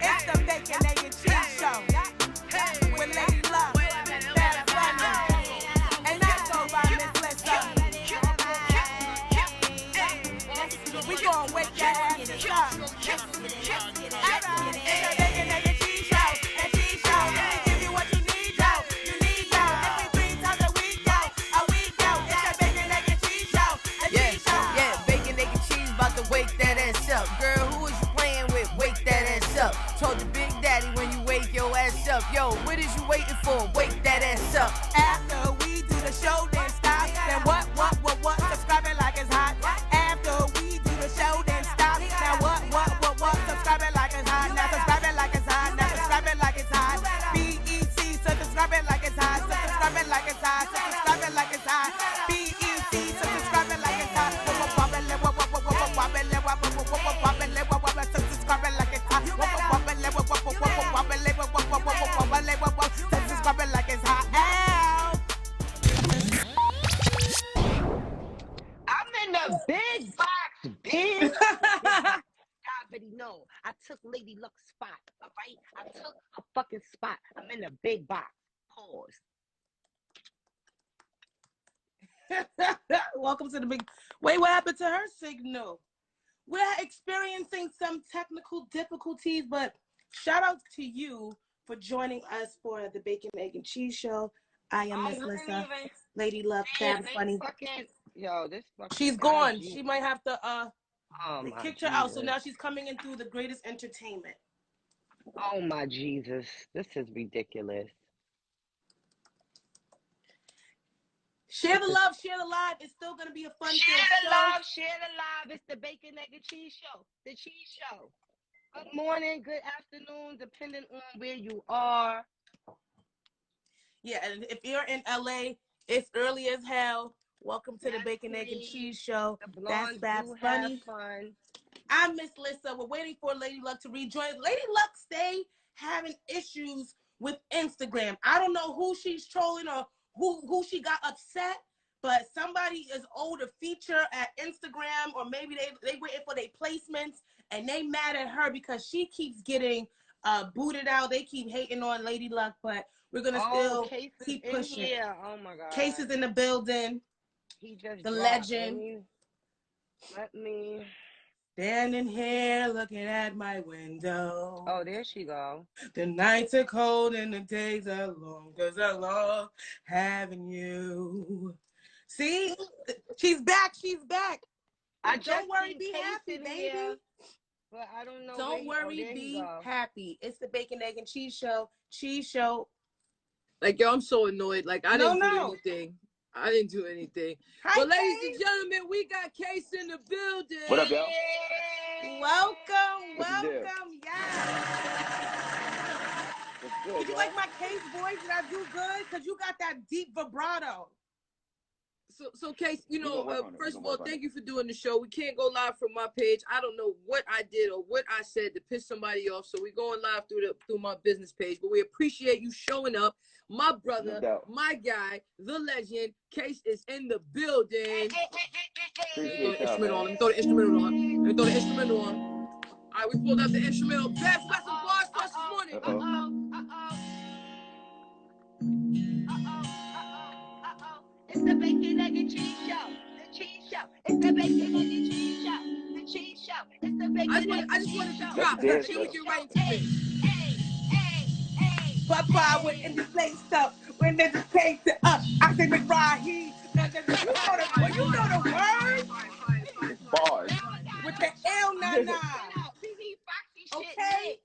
It's the Bacon, Egg, and Cheese Show with Lady Love, Bad Bunny, and I go by Miss Lissa. We gon' wake that ass up. It's the Bacon, Egg, and Cheese Show, and Cheese Show. We give you what you need, yo. You need, yo. Every 3 times a week, yo. It's the Bacon, Egg, and Cheese Show, and Cheese Show. Yeah, bacon, egg, and cheese, about to wake that ass up. Girl, who is you playing with? Wake that ass up. Told your big daddy when you wake your ass up. Yo, what is you waiting for? Wake that ass up. After we do the show, then stop. Then what? Subscribe it like it's hot. After we do the show, then stop. Now what? Subscribe it like it's hot. Now subscribe it like it's hot. Now subscribe it like it's hot. BEC, so subscribe it like it's hot. So subscribe it like it's hot. So subscribe it like it's hot. BEC, so subscribe it like it's hot. So subscribe it like it's hot. Subscribe it like it's hot. I'm in the big box, bitch. I already know. I took Lady Luck's spot, all right? I took a fucking spot. I'm in the big box. Pause. Welcome to the big. Wait, what happened to her signal? We're experiencing some technical difficulties, but shout out to you for joining us for the Bacon, Egg, and Cheese Show. I am Miss Lissa, Lady Love, Bad Bunny. Yo, this fucking. She's gone. She might have to Oh, they my kicked her out, so Jesus. now she's coming in through the greatest entertainment. Oh my Jesus, this is ridiculous. Share the love, share the live. It's still gonna be a fun Share the show. love, share the live. It's the Bacon, Egg, and Cheese Show. The Cheese Show. Good morning, good afternoon, depending on where you are. Yeah, and if you're in LA, it's early as hell. Welcome to the Bacon, Egg, and Cheese Show. That's Babs Bunny. Fun. I'm Miss Lissa. We're waiting for Lady Luck to rejoin. Lady Luck stay having issues with Instagram. I don't know who she's trolling or who she got upset, but somebody is owed a feature at Instagram, or maybe they waiting for their placements, and they mad at her because she keeps getting booted out. They keep hating on Lady Luck, but we're gonna still keep pushing. Yeah, oh my God. Cases in the building. He just the dropped. legend. Let me. Standing here looking at my window. Oh, there she go. The nights are cold and the days are long, 'cause I love having you. See? She's back. She's back. Don't worry, be happy, baby. Here, but I don't know. Don't worry, be happy. It's the Bacon, Egg, and Cheese Show. Cheese Show. Like, yo, I'm so annoyed. Like, I didn't do anything. I didn't do anything. Hi, but ladies Case. and gentlemen, we got Case in the building. What up, y'all? Welcome. What's the deal? Yes. Good, Did you like my Case voice? Did I do good? Because you got that deep vibrato. So Case, you know, first of all, thank it. you for doing the show. We can't go live from my page. I don't know what I did or what I said to piss somebody off, so we're going live through my business page. But we appreciate you showing up. My brother, my guy, the legend, Case is in the building. Let me throw the instrumental on. Let me throw the instrumental on. All right, we pulled out the instrumental. Best got some bars for us this morning. It's the Bacon, Egg, and Cheese Show. The Cheese Show. It's the Bacon, Egg, and Cheese Show. The Cheese Show. It's the Bacon, Egg, and Cheese Show. I just wanted to drop. She would get right into it. Papa went in the place up. When there's a case up, I say McRae. You know the words. Bars. With the L99. Okay.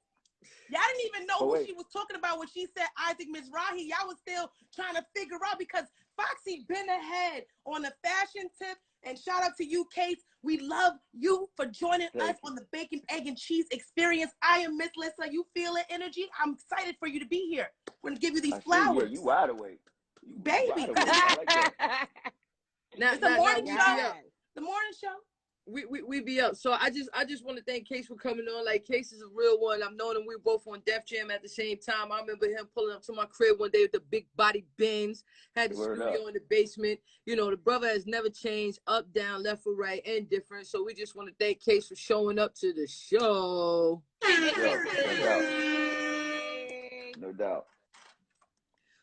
Y'all didn't even know who she was talking about when she said Isaac Mizrahi. Y'all was still trying to figure out because Foxy been ahead on the fashion tip. And shout out to you, Case. We love you for joining us on the Bacon, Egg, and Cheese experience. I am Miss Lissa. You feel it, energy? I'm excited for you to be here. We're going to give you these flowers. You wide awake. Baby. I like that. It's the morning show. The morning show. We be up. So I just want to thank Case for coming on. Like, Case is a real one. I've known him. We were both on Def Jam at the same time. I remember him pulling up to my crib one day with the big body Benz, had the studio in the basement. You know, the brother has never changed, up, down, left or right, indifferent. So we just want to thank Case for showing up to the show. No doubt.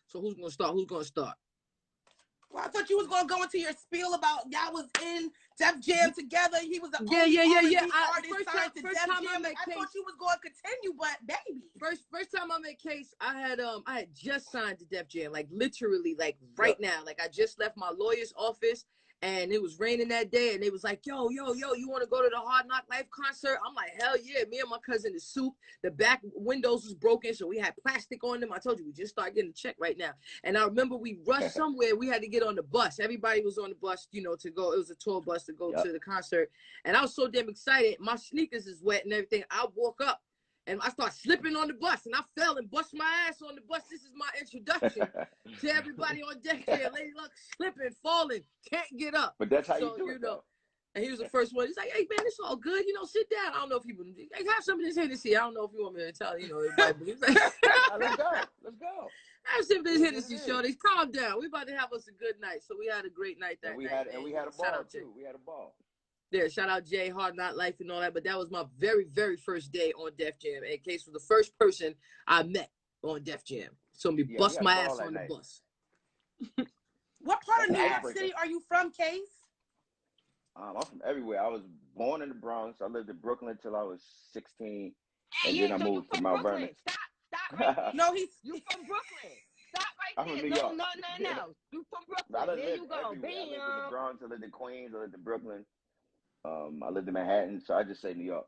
So who's gonna start? Well, I thought you was gonna go into your spiel about y'all was in Def Jam together. He was the only artist signed to Def Jam. I thought you was gonna continue, but baby. First time I met Case, I had just signed to Def Jam, like literally, like right now. Like I just left my lawyer's office. And it was raining that day, and they was like, yo, you want to go to the Hard Knock Life concert? I'm like, hell yeah. Me and my cousin is soup. The back windows was broken, so we had plastic on them. I told you, we just started getting a check right now. And I remember we rushed somewhere. We had to get on the bus. Everybody was on the bus, you know, to go. It was a tour bus to go to the concert. And I was so damn excited. My sneakers is wet and everything. I woke up. And I start slipping on the bus, and I fell and bust my ass on the bus. This is my introduction to everybody on Def Jam. Lady Luck slipping, falling, can't get up. But that's how you do it, know. And he was the first one. He's like, hey, man, it's all good. You know, sit down. I don't know if people have some of this Hennessy. I don't know if you want me to tell you know, everybody. But he's like, let's go. Have some of this Hennessy, shorty. Calm down. We about to have us a good night. So we had a great night that night. And we had a ball, too. We had a ball. Yeah, shout out Jay, Hard Not Life and all that. But that was my very, very first day on Def Jam. And Case was the first person I met on Def Jam. So me bust my ass on the bus. What part of New York City are you from, Case? I'm from everywhere. I was born in the Bronx. I lived in Brooklyn until I was 16. And then I moved to Mount Vernon. Stop right there. No, you from Brooklyn. Stop right I'm there. from New York. No. You from Brooklyn. There you go. Bam. I lived in the Bronx. I lived in Queens. I lived in Brooklyn. I lived in Manhattan, so I just say New York.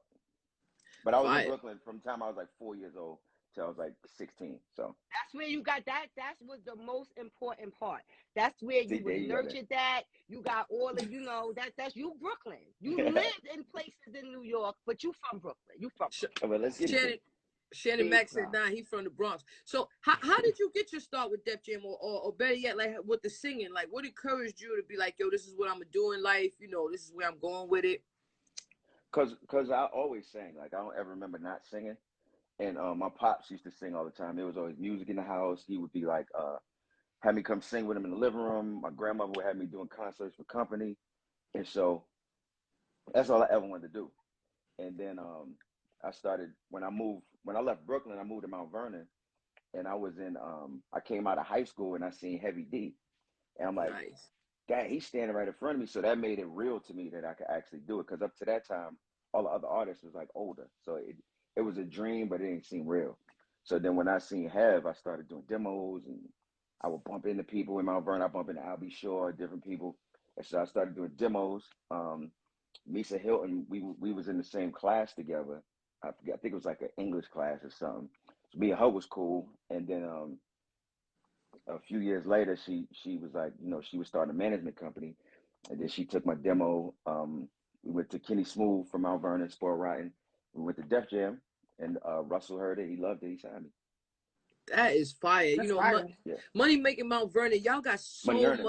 But I was in Brooklyn from the time I was like 4 years old till I was like 16. So that's where you got that. That was the most important part. That's where you were nurtured that. You got all of, you know, that's you Brooklyn. You lived in places in New York, but you from Brooklyn. You from Brooklyn. Well, let's get Shannon Mack said, nah, he from the Bronx. So how did you get your start with Def Jam or better yet, like with the singing? Like what encouraged you to be like, yo, this is what I'm gonna do in life, you know, this is where I'm going with it? Cause I always sang. Like I don't ever remember not singing. And my pops used to sing all the time. There was always music in the house. He would be like, have me come sing with him in the living room. My grandmother would have me doing concerts for company. And so that's all I ever wanted to do. And then I started when I left Brooklyn, I moved to Mount Vernon, and I was in I came out of high school and I seen Heavy D. And I'm like, dang, he's standing right in front of me. So that made it real to me that I could actually do it. Because up to that time, all the other artists was like older. So it was a dream, but it didn't seem real. So then when I seen Hev, I started doing demos, and I would bump into people in Mount Vernon. I bump into Albie Shore, different people. And so I started doing demos. Misa Hilton, we was in the same class together. I think it was like an English class or something. So me and her was cool. And then a few years later, she was like, you know, she was starting a management company. And then she took my demo. We went to Kenny Smooth from Mount Vernon, Sport Rotten. We went to Def Jam, and Russell heard it. He loved it. He signed me. That is fire. That's fire. Money Making Mount Vernon. Y'all got so much.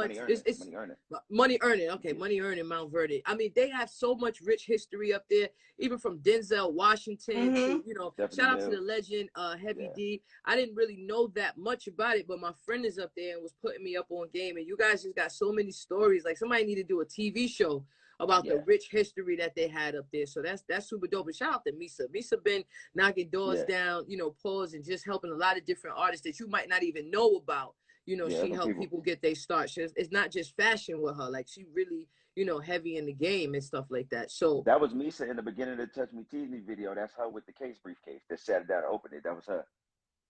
Money earning. Okay, Money Earning Mount Vernon. I mean, they have so much rich history up there, even from Denzel Washington to, you know, definitely shout out to the legend, Heavy D. I didn't really know that much about it, but my friend is up there and was putting me up on game. And you guys just got so many stories. Like somebody need to do a TV show about the rich history that they had up there. So that's super dope. And shout out to Misa. Misa been knocking doors down, you know, pause and just helping a lot of different artists that you might not even know about. You know, she helped people get their start. It's not just fashion with her. Like she really, you know, heavy in the game and stuff like that. So that was Misa in the beginning of the Touch Me Tease Me video. That's her with the case briefcase that sat down and opened it. That was her.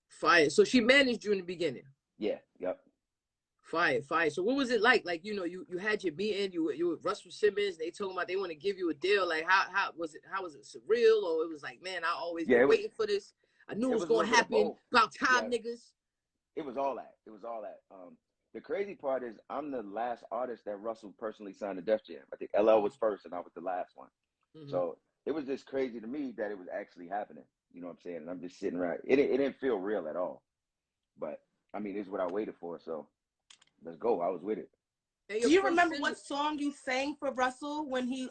Fire. So she managed you in the beginning. Yeah. Yep. Fire. So what was it like? Like, you know, you had your meeting, you with Russell Simmons, they told about they want to give you a deal. Like how was it surreal, or it was like, man, I always been waiting for this. I knew it was gonna happen. About time, niggas. It was all that. The crazy part is I'm the last artist that Russell personally signed to Def Jam. I think LL was first and I was the last one. So it was just crazy to me that it was actually happening. You know what I'm saying? And I'm just sitting right. It didn't feel real at all. But I mean, it's what I waited for, so let's go. I was with it. Do you remember what song you sang for Russell when you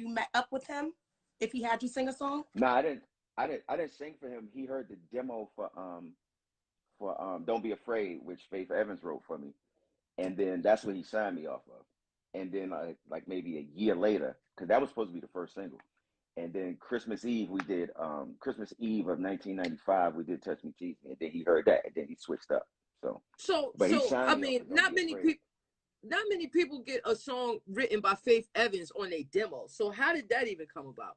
met up with him? If he had you sing a song? No, I didn't sing for him. He heard the demo for Don't Be Afraid, which Faith Evans wrote for me. And then that's what he signed me off of. And then like maybe a year later, because that was supposed to be the first single. And then Christmas Eve, we did Christmas Eve of 1995, we did Touch Me, Tease Me. And then he heard that, and then he switched up. But he signed I me mean, off of not many people get a song written by Faith Evans on a demo. So how did that even come about?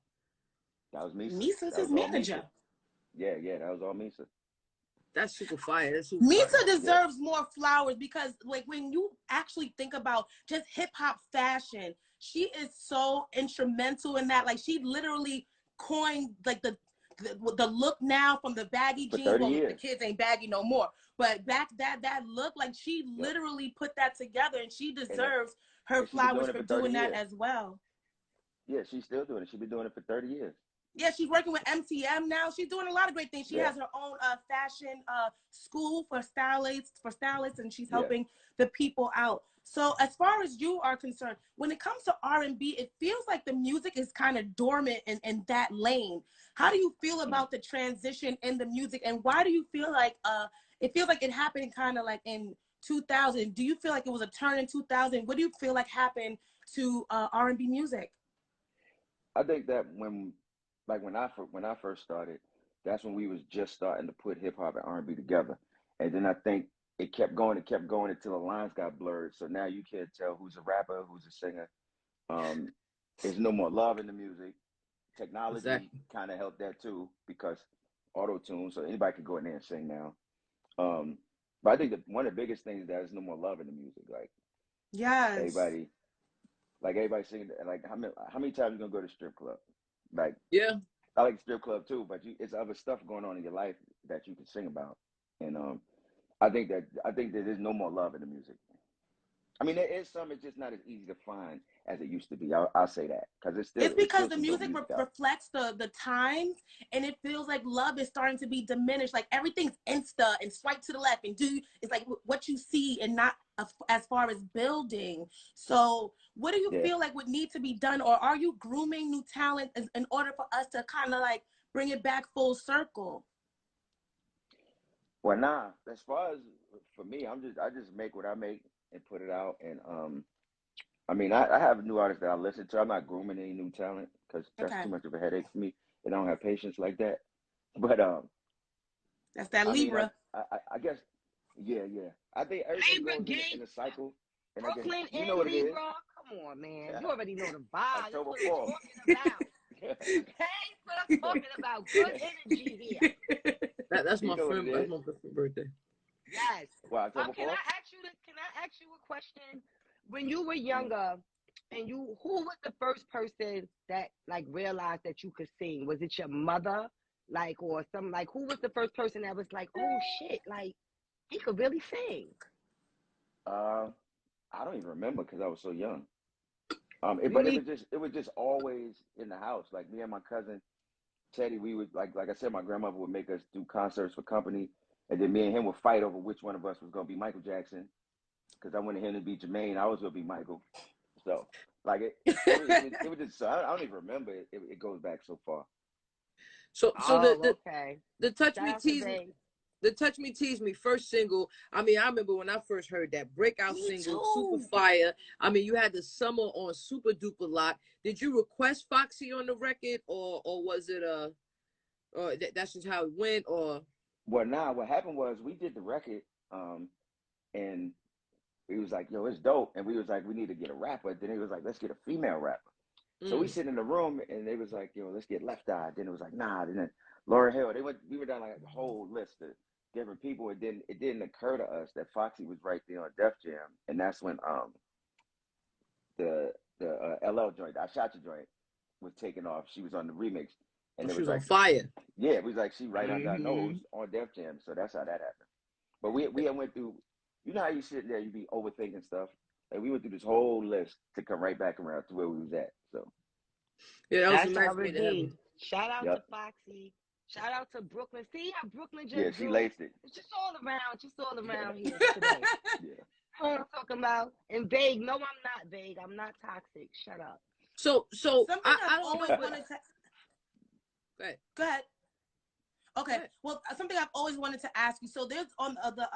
That was Misa. Misa's his manager. Yeah, that was all Misa. That's super fire. Misa deserves more flowers because, like, when you actually think about just hip hop fashion, she is so instrumental in that. Like, she literally coined like the look now from the baggy jeans. Well, the kids ain't baggy no more, but back that look, like she literally put that together, and she deserves her flowers for doing that as well. Yeah, she's still doing it. She's been doing it for 30 years. Yeah, she's working with MTM now. She's doing a lot of great things. She has her own fashion school for stylists, and she's helping the people out. So as far as you are concerned, when it comes to R&B, it feels like the music is kind of dormant in that lane. How do you feel about the transition in the music, and why do you feel like it feels like it happened kind of like in 2000? Do you feel like it was a turn in 2000? What do you feel like happened to R&B music? I think that when I first started, that's when we was just starting to put hip hop and R&B together. And then I think it kept going until the lines got blurred. So now you can't tell who's a rapper, who's a singer. There's no more love in the music. Technology kind of helped that too, because auto-tune, so anybody can go in there and sing now. But I think that one of the biggest things is that there's no more love in the music. Like, everybody singing. Like, how many times you gonna go to the strip club? Like, I like the strip club too, but it's other stuff going on in your life that you can sing about. And I think that there's no more love in the music. I mean, there is some. It's just not as easy to find as it used to be. I'll say that, because it's because the music reflects the times, and it feels like love is starting to be diminished. Like, everything's Insta and swipe to the left and it's like what you see and not as far as building. So what do you feel like would need to be done, or are you grooming new talent in order for us to kind of like bring it back full circle? Well, nah. As far as for me, I just make what I make and put it out. And I mean, I have new artists that I listen to. I'm not grooming any new talent because that's too much of a headache for me, and I don't have patience like that. But that's that Libra. I guess, yeah. I think everything goes in a cycle. And Brooklyn you know what Libra. it is. Come on, man. You already know the vibe. October That's what 4th. I'm talking about. Okay, what I'm talking about. Good energy here. That's my friend. That's my birthday. Yes. Well, October 4th? Can I ask you a question? When you were younger, and who was the first person that like realized that you could sing? Was it your mother, like, or some like who was the first person that was like, oh shit, like he could really sing? I don't even remember because I was so young. But it was just always in the house. Like, me and my cousin Teddy, we would like I said, my grandmother would make us do concerts for company, and then me and him would fight over which one of us was gonna be Michael Jackson, because I wanted him to be Jermaine. I was gonna be Michael. So like it was just. So I don't even remember it. It goes back so far. So the Touch Me Tease Me first single. I mean, I remember when I first heard that breakout single, super fire. I mean, you had the summer on Super Duper Lot. Did you request Foxy on the record, or was it or that's just how it went? Or what happened was we did the record, and he was like, yo, it's dope, and we was like, we need to get a rapper. Then he was like, let's get a female rapper. So we sit in the room, and they was like, yo, let's get Left Eye. Then it was like, nah. Then Laura Hill. We were down like a whole list of different people. It didn't occur to us that Foxy was right there on Def Jam, and that's when the LL joint, I Shot You joint, was taken off. She was on the remix, and she was like, on fire. Yeah, it was like she right under our nose on Def Jam. So that's how that happened. But we went through. You know how you sit there, you be overthinking stuff. Like, we went through this whole list to come right back around to where we was at. So yeah, that was that's a nice way to have it. Shout out to Foxy. Shout out to Brooklyn. See how Brooklyn just she laced it. It's just all around here today. know what I'm talking about. And vague. No, I'm not vague. I'm not toxic. Shut up. So Something I I've don't always know. wanted to. Go ahead. Go ahead. Okay. Go ahead. Well, something I've always wanted to ask you. So there's on the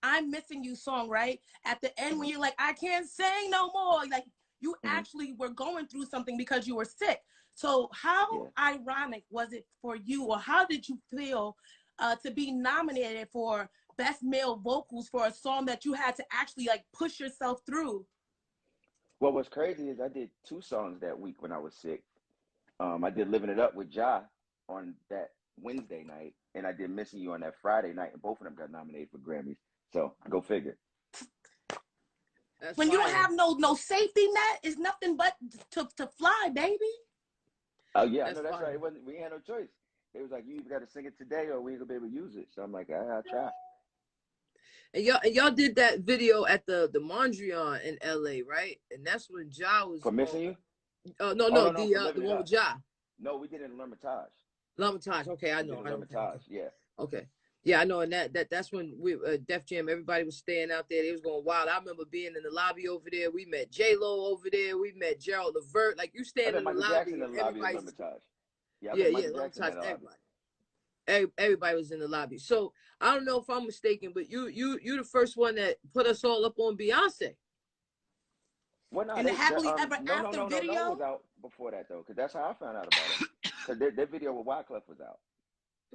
"I'm Missing You" song, right? At the end, when you're like, "I can't sing no more," like you actually were going through something because you were sick. So how ironic was it for you, or how did you feel to be nominated for Best Male Vocals for a song that you had to actually like push yourself through? Well, what's crazy is I did 2 songs that week when I was sick. I did "Living It Up" with Ja on that Wednesday night, and I did "Missing You" on that Friday night, and both of them got nominated for Grammys. So go figure. That's when fire. you don't have no safety net, it's nothing but to fly, baby. Oh yeah, That's I know that's fire. right. It wasn't. We had no choice. It was like you either got to sing it today or we ain't gonna be able to use it. So I'm like, I'll try. And y'all did that video at the Mondrian in LA, right? And that's when Ja was For "Missing You." no, no, the one with Ja. No, we did it in L'Hermitage. L'Hermitage. Okay, I know. L'Hermitage. Yeah. Okay. Yeah, I know. And that's when we Def Jam, everybody was staying out there. They was going wild. I remember being in the lobby over there. We met J-Lo over there. We met Gerald Levert. Like, you stand in the Michael lobby Jackson in and the lobby of everybody's L'Hermitage. yeah, Jackson in the lobby. Everybody was in the lobby. So I don't know if I'm mistaken, but you the first one that put us all up on Beyonce. Well, no, And the Happily Ever After no, video was out before that though, because that's how I found out about it. Because their video with Wyclef was out.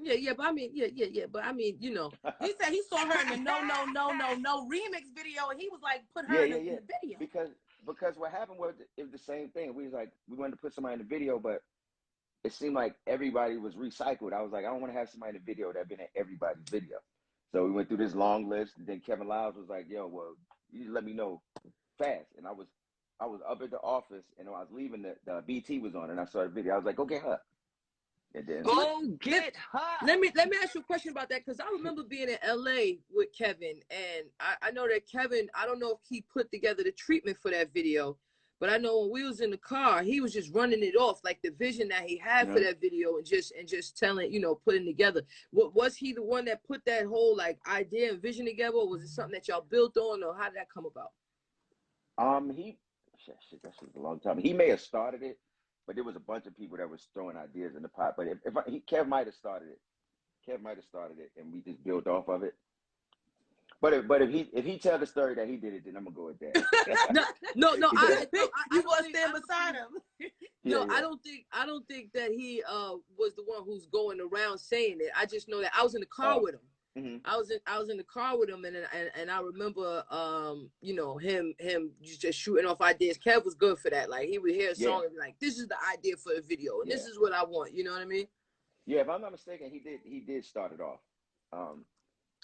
Yeah, but I mean, but I mean, you know. He said he saw her in the no remix video, and he was like, put her in the video. Because what happened was it was the same thing. We wanted to put somebody in the video, but it seemed like everybody was recycled. I was like, I don't want to have somebody in the video that been in everybody's video. So we went through this long list, and then Kevin Lyles was like, yo, well, you just let me know fast. And I was up at the office, and when I was leaving, the BT was on, and I saw the video. I was like, go get her. And then go get her. Let me ask you a question about that, because I remember being in LA with Kevin, and I know that Kevin, I don't know if he put together the treatment for that video, but I know when we was in the car, he was just running it off, like the vision that he had for that video, and just telling, putting together. What was he the one that put that whole like idea and vision together, or was it something that y'all built on, or how did that come about? That was a long time. He may have started it, but there was a bunch of people that was throwing ideas in the pot. But Kev might have started it. Kev might have started it, and we just built off of it. But if he tell the story that he did it, then I'm gonna go with that. No, You gonna stand beside him? No, I don't think that he was the one who's going around saying it. I just know that I was in the car with him. Mm-hmm. I was in the car with him, and I remember him just shooting off ideas. Kev was good for that. Like, he would hear a song and be like, this is the idea for the video, and this is what I want. You know what I mean? Yeah, if I'm not mistaken, he did start it off.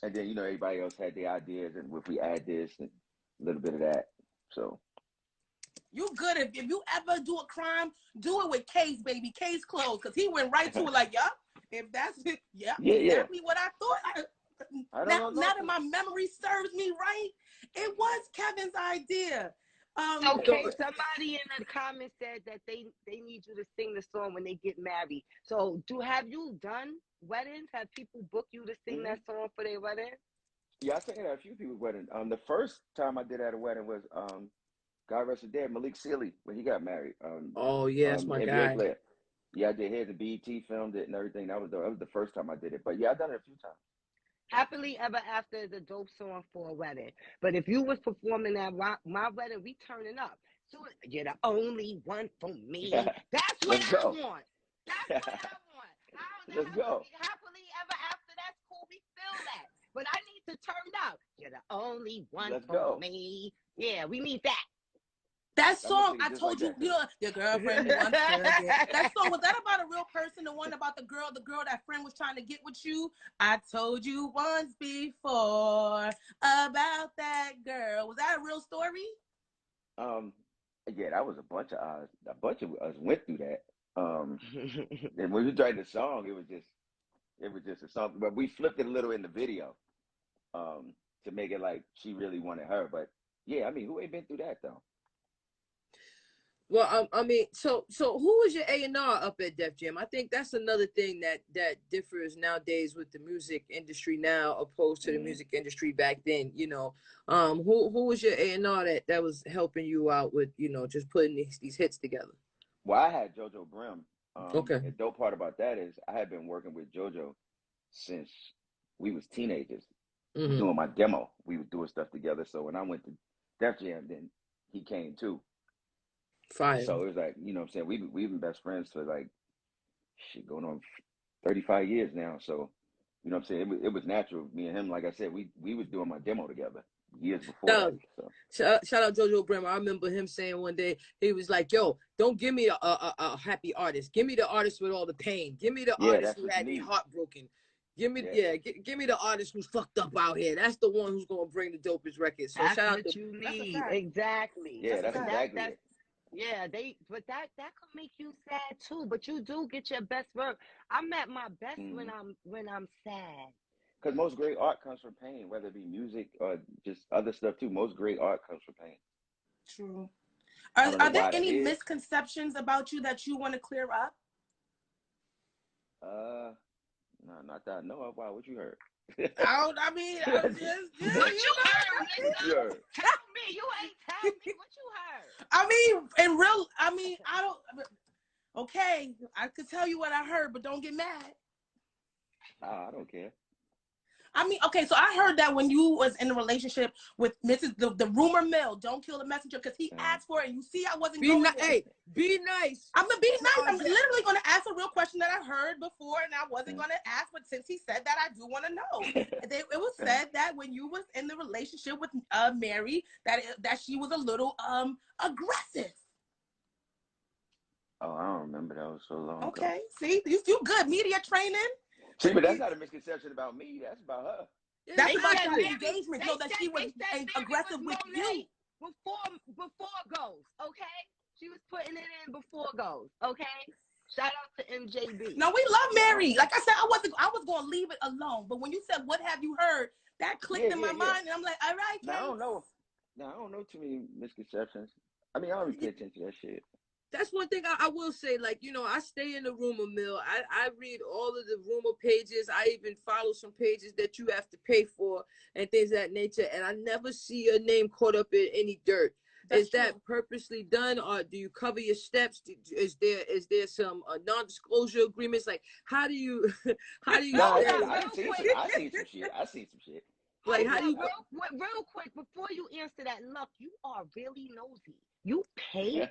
And then everybody else had their ideas, and if we add this and a little bit of that, so. You good if you ever do a crime, do it with Case, baby. Case closed, because he went right to it like, yup. If that's exactly what I thought. Now that my memory serves me right, it was Kevin's idea. Okay, somebody in the comments said that they need you to sing the song when they get married. So have you done weddings? Have people book you to sing that song for their wedding? Yeah, I sang it at a few people's weddings. The first time I did at a wedding was God rest his dead, Malik Sealy, when he got married. That's my NBA guy. player. Yeah, I did his. The BET filmed it and everything. That was the first time I did it. But yeah, I've done it a few times. Happily Ever After is a dope song for a wedding. But if you was performing at my wedding, we turning up. So you're the only one for me. That's what I want. That's what I want. Let's go. Happily Ever After, that's cool. We feel that. But I need to turn up. You're the only one for me. Yeah, we need that. That song, I told you, your girlfriend wants to get. That song, was that about a real person? The one about the girl that friend was trying to get with you? I told you once before about that girl. Was that a real story? Yeah, that was a bunch of us went through that. And when we tried the song, it was just a song. But we flipped it a little in the video, to make it like she really wanted her. But yeah, I mean, who ain't been through that though? Well, I mean, so who was your A&R up at Def Jam? I think that's another thing that differs nowadays with the music industry now opposed to the music industry back then. You know, who was your A&R that was helping you out with, you know, just putting these hits together? Well, I had JoJo Brim. Okay. The dope part about that is I had been working with JoJo since we was teenagers. Doing my demo, we were doing stuff together. So when I went to Def Jam, then he came too. Fire. So it was like, you know what I'm saying, we've been best friends for like shit going on 35 years now. So, you know what I'm saying, it was natural. Me and him, like I said, we was doing my demo together years before that. So. Shout out JoJo Brim. I remember him saying one day, he was like, yo, don't give me a happy artist. Give me the artist with all the pain. Give me the artist who had their heart broken. Give me give me the artist who's fucked up out here. That's the one who's gonna bring the dopest records. So that's shout out what to you need. Exactly. Yeah, that's exactly it. Yeah, but that could make you sad too. But you do get your best work. I'm at my best when I'm sad. Because most great art comes from pain, whether it be music or just other stuff too. Most great art comes from pain. True. Are there any misconceptions about you that you want to clear up? No, not that I know of. Why? What you heard? I mean, I'm just what you heard? Tell me. You ain't tell me what you heard. I mean, I don't. Okay, I could tell you what I heard, but don't get mad. I don't care. I mean, okay, so I heard that when you was in a relationship with Mrs. The rumor mill, don't kill the messenger, because he asked for it, and you see I wasn't going Hey, be nice. I'm going to be nice. I'm literally going to ask a real question that I heard before, and I wasn't going to ask, but since he said that, I do want to know. It was said that when you was in the relationship with Mary, that she was a little aggressive. Oh, I don't remember. That was so long ago. Okay, see, you good. Media training. See, but that's not a misconception about me. That's about her. That's about your engagement. So that she was aggressive with you. Before goes, okay? She was putting it in before goes, okay? Shout out to MJB. No, we love Mary. Like I said, I was going to leave it alone. But when you said, what have you heard? That clicked in my mind. And I'm like, all right, Kate. I don't know too many misconceptions. I mean, I don't really pay attention to that shit. That's one thing I will say, like, you know, I stay in the rumor mill. I read all of the rumor pages. I even follow some pages that you have to pay for and things of that nature. And I never see your name caught up in any dirt. Is that purposely done, or do you cover your steps? Is there some non-disclosure agreements? Like, how do you I seen some shit. Like, how do you real quick before you answer that? Look, you are really nosy. You pay.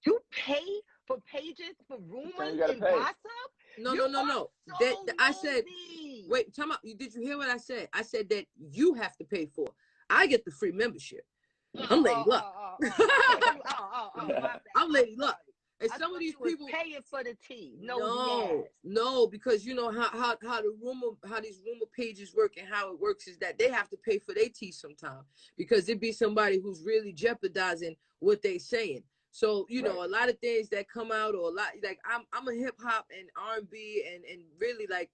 You pay for pages, for rumors and gossip? No. I said, wait, tell me, did you hear what I said? I said that you have to pay for. I get the free membership. I'm Lady Luck. I'm Lady Luck. And some of these people paying for the tea. No, because you know how these rumor pages work, and how it works is that they have to pay for their tea sometimes, because it be somebody who's really jeopardizing what they saying. So, you know, a lot of things that come out, or a lot, like I'm a hip hop and R&B and really like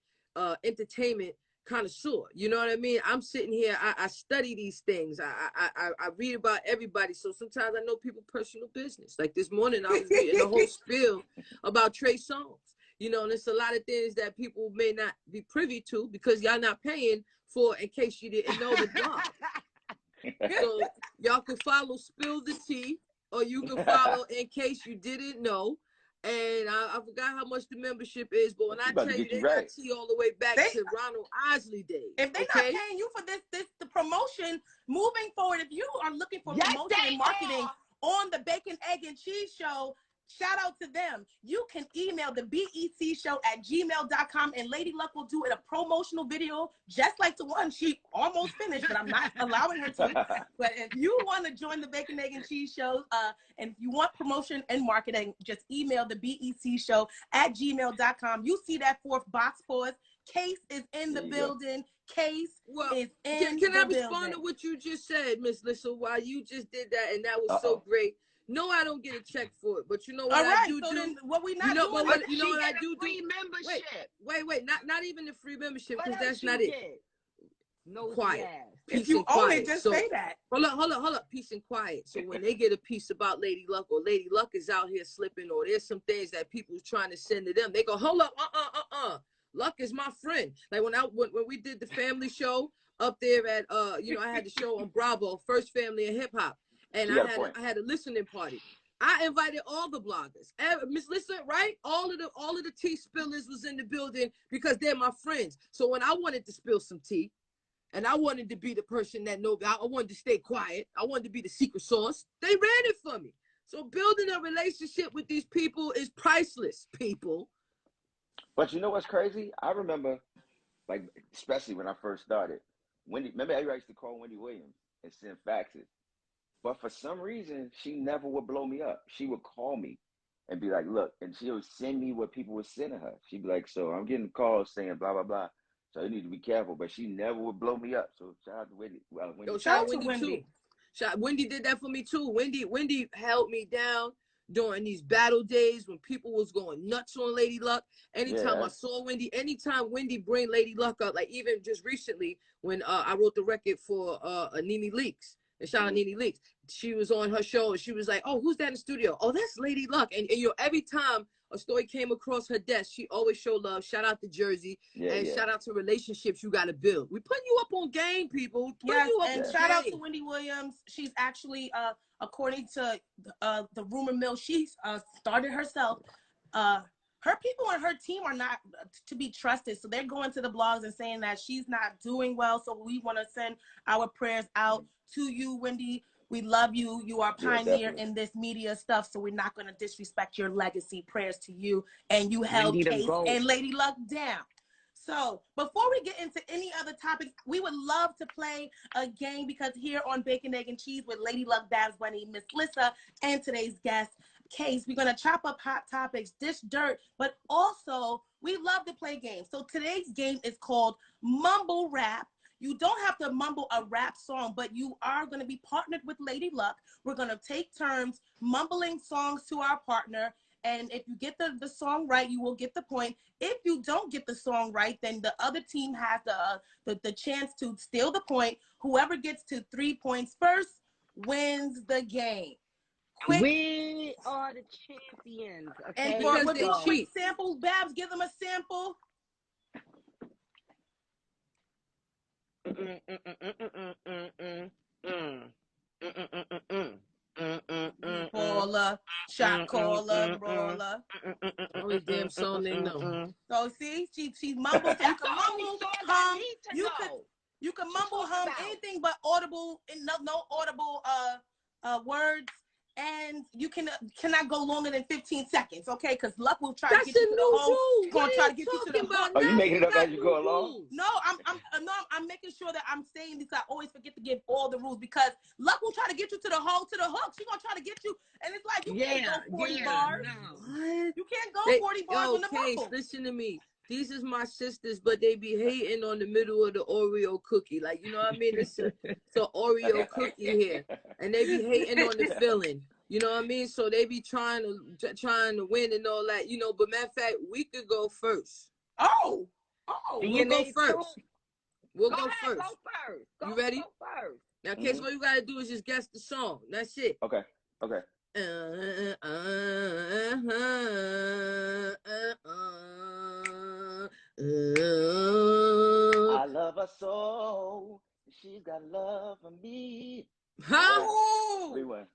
entertainment connoisseur. You know what I mean? I'm sitting here, I study these things. I read about everybody. So sometimes I know people's personal business. Like this morning, I was reading a whole spiel about Trey Songz. You know, and it's a lot of things that people may not be privy to because y'all not paying for, in case you didn't know the blog. So y'all can follow Spill the Tea, or you can follow In Case You Didn't Know. And I forgot how much the membership is, but when I tell you, they got tea all the way back to Ronald Isley days. If they're not paying you for the promotion, moving forward, if you are looking for promotion and marketing on the Bacon, Egg, and Cheese Show, shout out to them. You can email the becshow@gmail.com, and Lady Luck will do a promotional video just like the one she almost finished, but I'm not allowing her to. But if you want to join the Bacon, Egg, and Cheese Show, and if you want promotion and marketing, just email the becshow@gmail.com. You see that fourth box pause. Case is in the building. Case is in the building. Can I respond to what you just said, Miss Lissa, while you just did that, and that was so great. No, I don't get a check for it, but you know what I do? What we not doing? You know what I do? Free membership. Wait, not even the free membership, because that's not it. quiet. Peace if you and own quiet. it, just So, say that. Hold up. Peace and quiet. So when they get a piece about Lady Luck, or Lady Luck is out here slipping, or there's some things that people's trying to send to them, they go, hold up, Luck is my friend. Like when we did the family show up there at I had the show on Bravo, First Family and Hip Hop, and I had a listening party. I invited all the bloggers, Miss Lissa, right? All of the tea spillers was in the building because they're my friends. So when I wanted to spill some tea, and I wanted to be the person that I wanted to stay quiet, I wanted to be the secret sauce, they ran it for me. So building a relationship with these people is priceless, people. But you know what's crazy? I remember, like, especially when I first started, remember I used to call Wendy Williams and send faxes. But for some reason, she never would blow me up. She would call me and be like, look, and she would send me what people were sending her. She'd be like, so I'm getting calls saying blah, blah, blah. So you need to be careful. But she never would blow me up. So shout out to Wendy. Shout out to Wendy too. Wendy did that for me too. Wendy held me down during these battle days when people was going nuts on Lady Luck. Anytime I saw Wendy, anytime Wendy bring Lady Luck up, like even just recently when I wrote the record for Nene Leakes. And shout out Nene Leakes. She was on her show and she was like, oh, who's that in the studio? Oh, that's Lady Luck. And every time a story came across her desk, she always showed love. Shout out to Jersey. Shout out to relationships you got to build. We putting you up on game, people. Shout out to Wendy Williams. She's actually, according to the rumor mill, she's started herself. Her people and her team are not to be trusted. So they're going to the blogs and saying that she's not doing well. So we want to send our prayers out to you, Wendy. We love you. You are a pioneer in this media stuff. So we're not going to disrespect your legacy. Prayers to you. And you held Case and Lady Luck down. So before we get into any other topics, we would love to play a game because here on Bacon, Egg, and Cheese with Lady Luck, Babs, Bunny, Miss Lissa, and today's guest, Case, we're going to chop up hot topics, dish dirt, but also we love to play games. So today's game is called Mumble Rap. You don't have to mumble a rap song, but you are going to be partnered with Lady Luck. We're going to take turns mumbling songs to our partner. And if you get the song right, you will get the point. If you don't get the song right, then the other team has the chance to steal the point. Whoever gets to 3 points first wins the game. We are the champions. Okay? And we'll do a quick sample. Babs, give them a sample. Baller, shot caller, brawler. Always damn song they know. So see, she mumbles. You can mumble, hum. You can mumble, hum anything but audible. No audible words. And you cannot go longer than 15 seconds, okay? Because Luck will try to get you to the hole. He's gonna try to get you to the hook. Are you making it up as you go along? No, I'm making sure that I'm saying this. I always forget to give all the rules because Luck will try to get you to the hole, to the hook. She's gonna try to get you, and it's like you can't go 40 bars. No. What? You can't go 40 bars on the mumble. Listen to me. These is my sisters, but they be hating on the middle of the Oreo cookie. Like, you know what I mean? It's an Oreo cookie here. And they be hating on the filling. You know what I mean? So they be trying to win and all that, you know. But matter of fact, we could go first. Oh. We'll go first. We'll go first. You ready? Go first. Now, Case, all you gotta do is just guess the song. That's it. Okay. I love her so. She's got love for me. How? We won.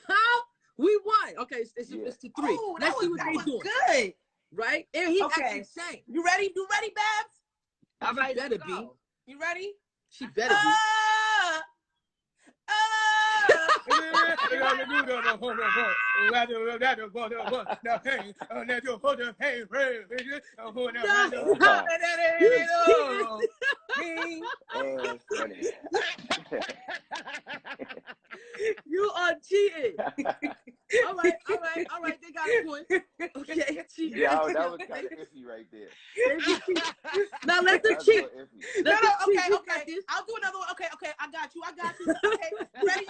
How? We won. Okay, it's to 3. Oh, Let's see what they doing. Good. Right? And he actually sang. You ready? You ready, Babs? All right, better be. You ready? She better be. You are cheating. All right. They got a point. Okay, cheating. Yeah, that was kind of iffy right there. Now let them cheat. Okay. I'll do another one. Okay. I got you. Okay. Ready?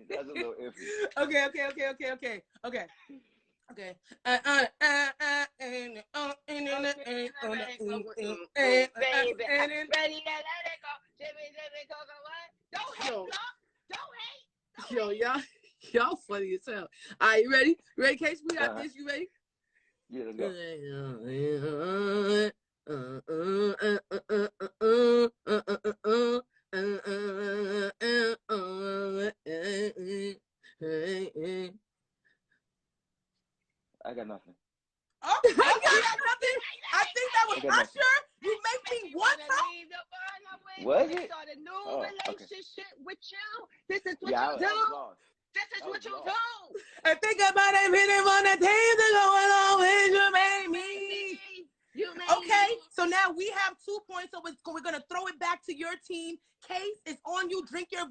That's a little iffy. Okay. Okay. Ready to let it go. Jimmy, go, what? Don't hate, Yo. Don't hate. Yo, y'all funny as hell. All right, you ready? You ready, Case? We got this. You ready? Yeah, let's go. I got nothing. Oh, okay, I got nothing. I think that was Usher. You make me want to. Was it? Start a new relationship with you. This is what you do. This is what you do. I think about it, hitting on the days that go along with you made me. Okay, so now we have 2 points, so we're going to throw it back to your team. Case, it's on you. Drink your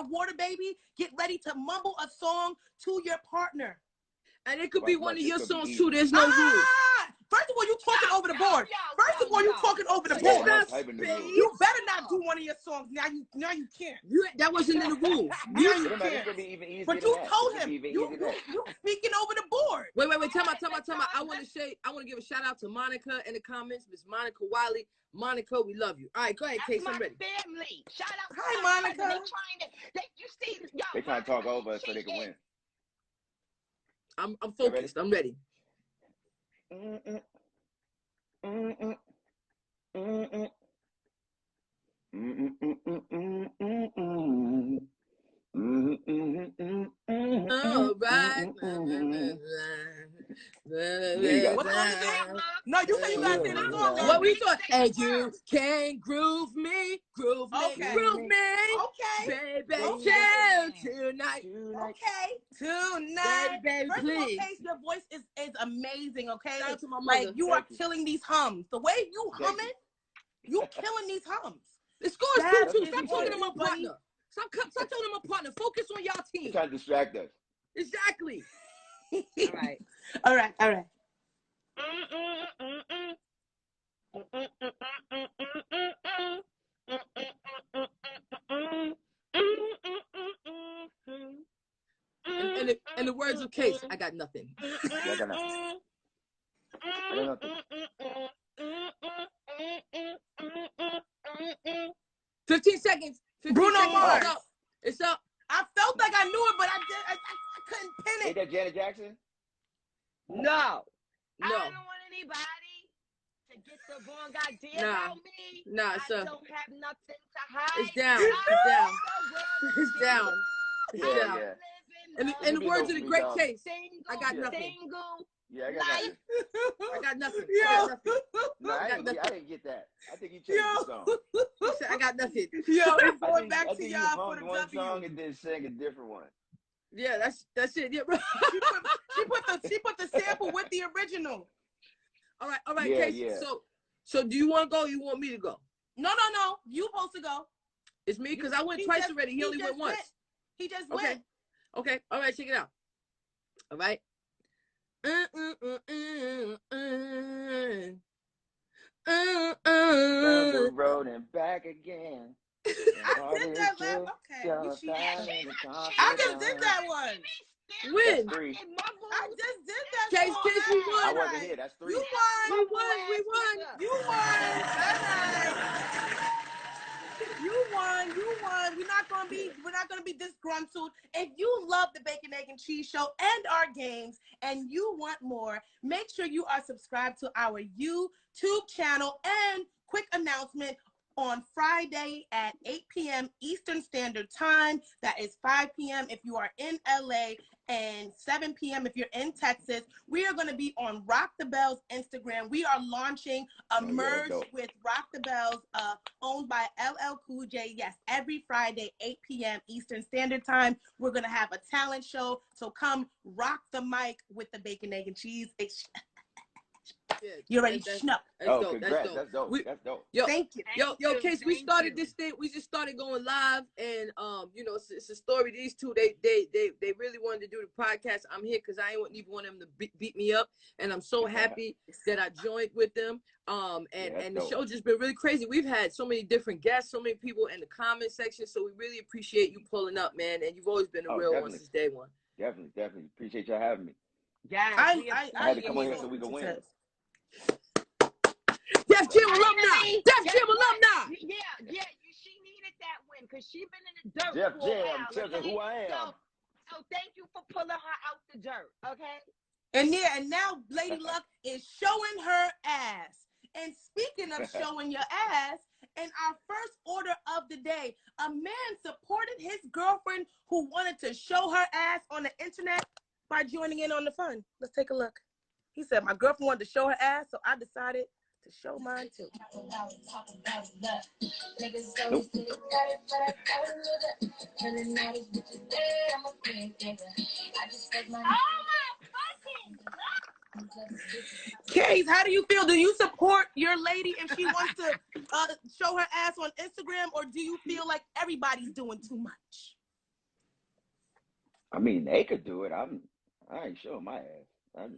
water, baby. Get ready to mumble a song to your partner. And it could be one of your songs, too. There's no rule. First of all, you talking over the board. First of all, you talking over the board. You better not do one of your songs. Now you can't. That wasn't in the rules. Now you can't. But you told him. You speaking over the board. Wait. Tell me. I want to give a shout out to Monica in the comments. Miss Monica Wiley. Monica, we love you. All right, go ahead, Case. I'm ready. Family. Shout out. Hi, Monica. They trying to talk over us so they can win. I'm focused. I'm ready. All right. No, you say you got to sing the song. What we thought? And you can groove me. Groove me. Okay. Baby, tonight. Okay. Tonight. Baby, First please. of all, Case, your voice is amazing, okay? Shout out to my like, mother. you are killing these hums. The way you humming, you killing these hums. The score is 2-2. Stop talking to my partner. Stop talking to my partner. Focus on y'all team. Trying to distract us. Exactly. All right. In the words of Case, I got nothing. I got nothing. 15 seconds. 15 Bruno seconds. Mars. It's up. I felt like I knew it, but I couldn't pin it. Ain't that Janet Jackson? No. I don't want anybody to get the wrong idea about me. I don't have nothing to hide. It's down. Yeah. In the words of the great Case, I got nothing. Yeah, I got nothing. I didn't get that. I think you changed the song. He said, I got nothing. Yo, it's going back to y'all for the one W. song and then sang a different one. Yeah, that's it. Yeah, bro. she put the sample with the original. All right, Case. Yeah. So do you want to go or you want me to go? No. You supposed to go. It's me because I went twice already. He only went once. He just went. Okay. All right, check it out. All right. The road and back again. I did that last. Okay. I just did that one. When? I just did that. Case, you won. I wasn't here. That's 3. You won. We won. You won. You won. We're not gonna be disgruntled. If you love the Bacon, Egg, and Cheese Show and our games, and you want more, make sure you are subscribed to our YouTube channel. And quick announcement: on Friday at 8 p.m. Eastern Standard Time. That is 5 p.m. if you are in LA and 7 p.m. if you're in Texas. We are going to be on Rock the Bells Instagram. We are launching a merge with Rock the Bells, owned by LL Cool J. Yes, every Friday, 8 p.m. Eastern Standard Time. We're going to have a talent show. So come rock the mic with the Bacon, Egg, and Cheese. You already know. Congrats. That's dope. That's dope. Yo, thank you. Yo, Case, we started this thing. We just started going live, and it's a story. These two, they really wanted to do the podcast. I'm here because I ain't even want them to beat me up, and I'm so happy that I joined with them. And the show's just been really crazy. We've had so many different guests, so many people in the comment section. So we really appreciate you pulling up, man. And you've always been a real one since day one. Definitely appreciate y'all having me. Yeah, I had to come on here so we could win. Def Jam alumni. Def Jam alumni. Yeah. She needed that win because she been in the dirt Def for a Jam, while. tell her who I am. So thank you for pulling her out the dirt, okay? And now Lady Luck is showing her ass. And speaking of showing your ass, in our first order of the day, a man supported his girlfriend who wanted to show her ass on the internet by joining in on the fun. Let's take a look. He said, my girlfriend wanted to show her ass, so I decided to show mine too. Case, how do you feel? Do you support your lady if she wants to show her ass on Instagram, or do you feel like everybody's doing too much? I mean, they could do it. I ain't showing my ass.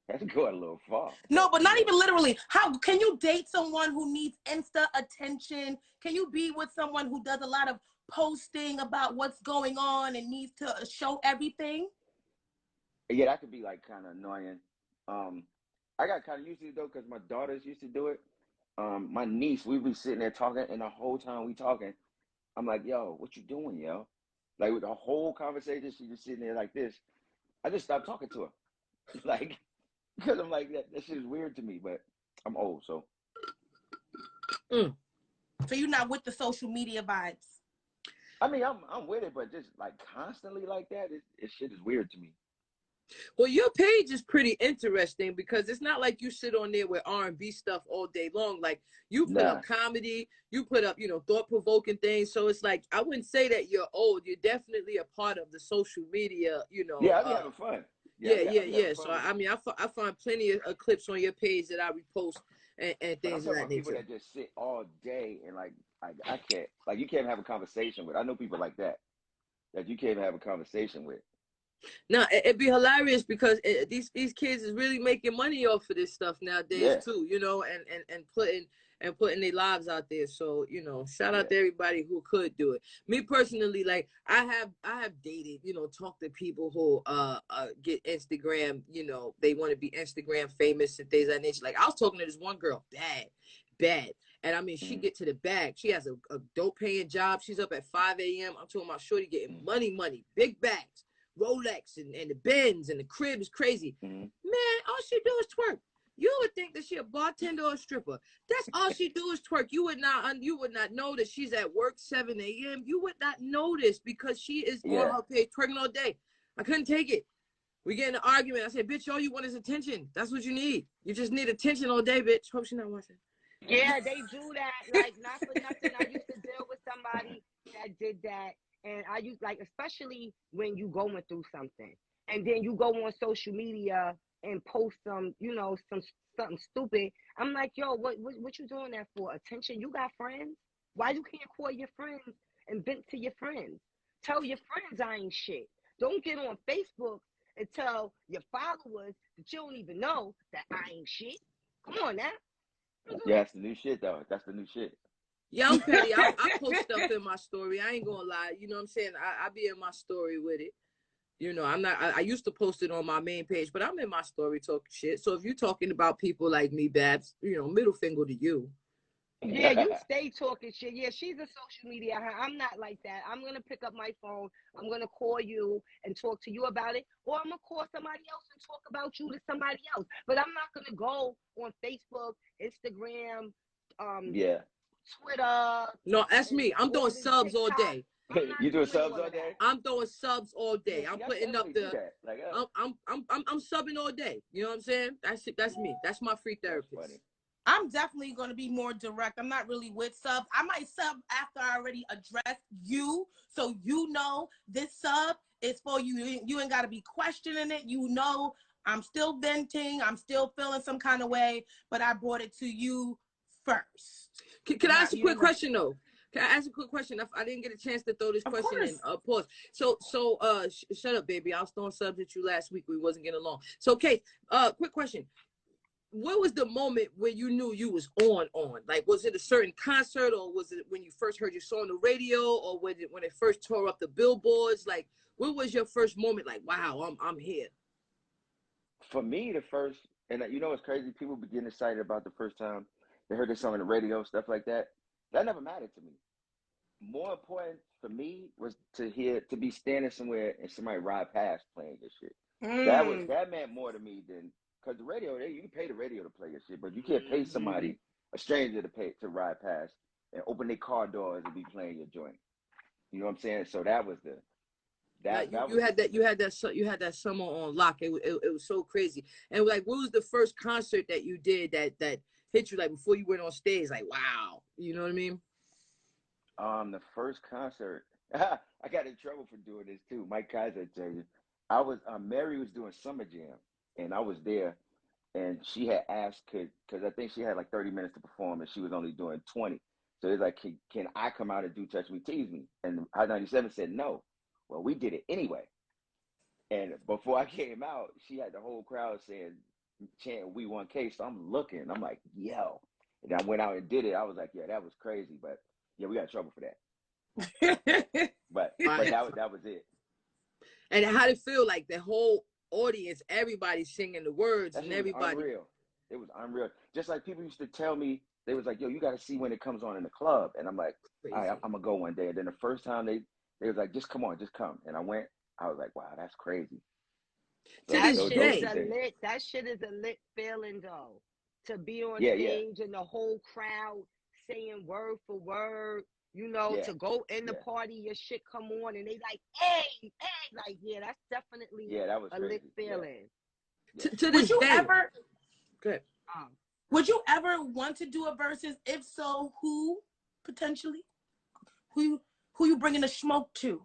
That's going a little far. No, but not even literally. How can you date someone who needs Insta attention? Can you be with someone who does a lot of posting about what's going on and needs to show everything? Yeah, that could be like kind of annoying. I got kind of used to it though because my daughters used to do it. My niece, we'd be sitting there talking, and the whole time we talking, I'm like, yo, what you doing, yo? Like with the whole conversation, she just sitting there like this. I just stopped talking to her. Like, because I'm like, that shit is weird to me, but I'm old, so. So you're not with the social media vibes? I mean, I'm with it, but just like constantly like that, it shit is weird to me. Well, your page is pretty interesting because it's not like you sit on there with R&B stuff all day long. Like you put up comedy, you put up, thought-provoking things. So it's like, I wouldn't say that you're old. You're definitely a part of the social media, Yeah, I be having fun. Yeah. So, I mean, I find plenty of clips on your page that I repost and things of that nature. People that just sit all day and like I can't, like you can't have a conversation with. I know people like that you can't have a conversation with. No, it'd be hilarious because these kids is really making money off of this stuff nowadays too, and putting their lives out there. So, shout out to everybody who could do it. Me personally, like I have dated, talked to people who get Instagram, they want to be Instagram famous and things of that nature. Like I was talking to this one girl, bad. And I mean, she get to the bag. She has a dope paying job. She's up at 5 a.m. I'm talking about shorty getting money, big bags. Rolex and the Benz and the crib is crazy. Man, all she do is twerk. You would think that she a bartender or a stripper. That's all she do is twerk. You would not know that she's at work 7 a.m. You would not notice because she is on her page twerking all day. I couldn't take it. We get in an argument. I said, bitch, all you want is attention. That's what you need. You just need attention all day, bitch. Hope she's not watching. Yeah, they do that. Like, not for nothing. I used to deal with somebody that did that. And I use, like, especially when you going through something and then you go on social media and post something stupid. I'm like, yo, what you doing that for? Attention? You got friends? Why you can't call your friends and vent to your friends? Tell your friends I ain't shit. Don't get on Facebook and tell your followers that you don't even know that I ain't shit. Come on now. Yeah, that's the new shit, though. That's the new shit. Yeah, I'm petty. I post stuff in my story. I ain't gonna lie. You know what I'm saying? I be in my story with it. I used to post it on my main page, but I'm in my story talking shit. So if you're talking about people like me, Babs, middle finger to you. Yeah, you stay talking shit. Yeah, she's a social media. I'm not like that. I'm going to pick up my phone. I'm going to call you and talk to you about it. Or I'm going to call somebody else and talk about you to somebody else. But I'm not going to go on Facebook, Instagram, Twitter. No, that's me. I'm doing subs TikTok. all day. You doing subs all day? I'm doing subs all day. I'm putting up I'm subbing all day. You know what I'm saying? That's me. That's my free therapist. I'm definitely going to be more direct. I'm not really with subs. I might sub after I already addressed you. So this sub is for you. You ain't got to be questioning it. I'm still venting. I'm still feeling some kind of way, but I brought it to you first. Can I ask a quick question though? Can I ask a quick question? I didn't get a chance to throw this question in. Pause. So, shut up, baby. I was throwing subs at you last week. We wasn't getting along. So, Kate, quick question. What was the moment when you knew you was on? Like, was it a certain concert, or was it when you first heard your song on the radio, or was it when it first tore up the billboards? Like, what was your first moment? Like, wow, I'm here. For me, the first, and you know what's crazy? People be getting excited about the first time they heard this song on the radio, stuff like that. That never mattered to me. More important for me was to be standing somewhere and somebody ride past playing your shit. That meant more to me than, because the radio, you can pay the radio to play your shit, but you can't pay somebody, a stranger, to ride past and open their car doors and be playing your joint. You know what I'm saying? So that was the you had that summer on lock. It was so crazy. And like, what was the first concert that you did that hit you, like, before you went on stage? Like, wow, you know what I mean? The first concert, I got in trouble for doing this too. Mike Kaiser, tell you, I was Mary was doing Summer Jam, and I was there, and she had asked because I think she had like 30 minutes to perform, and she was only doing 20. So it's like, can I come out and do Touch Me, Tease Me? And Hot 97 said no. Well, we did it anyway. And before I came out, she had the whole crowd chanting "We 1K." So I'm looking, I'm like, yo. And I went out and did it. I was like, yeah, that was crazy, but yeah, we got in trouble for that. but that was it. And how did it feel? Like the whole audience, everybody singing the words, and everybody. Unreal. It was unreal. Just like people used to tell me, they was like, yo, you got to see when it comes on in the club. And I'm like, all right, I'm going to go one day. And then the first time they was like, just come on, just come. And I went. I was like, wow, that's crazy. So that shit is a lit feeling, though. To be on stage and the whole crowd saying word for word, you know, to go in the party, your shit come on, and they like, hey, like, yeah, that's definitely that was a crazy. lit feeling. Yeah. To this day. Good. Would you ever want to do a Verzuz? If so, who potentially? Who you bringing the smoke to?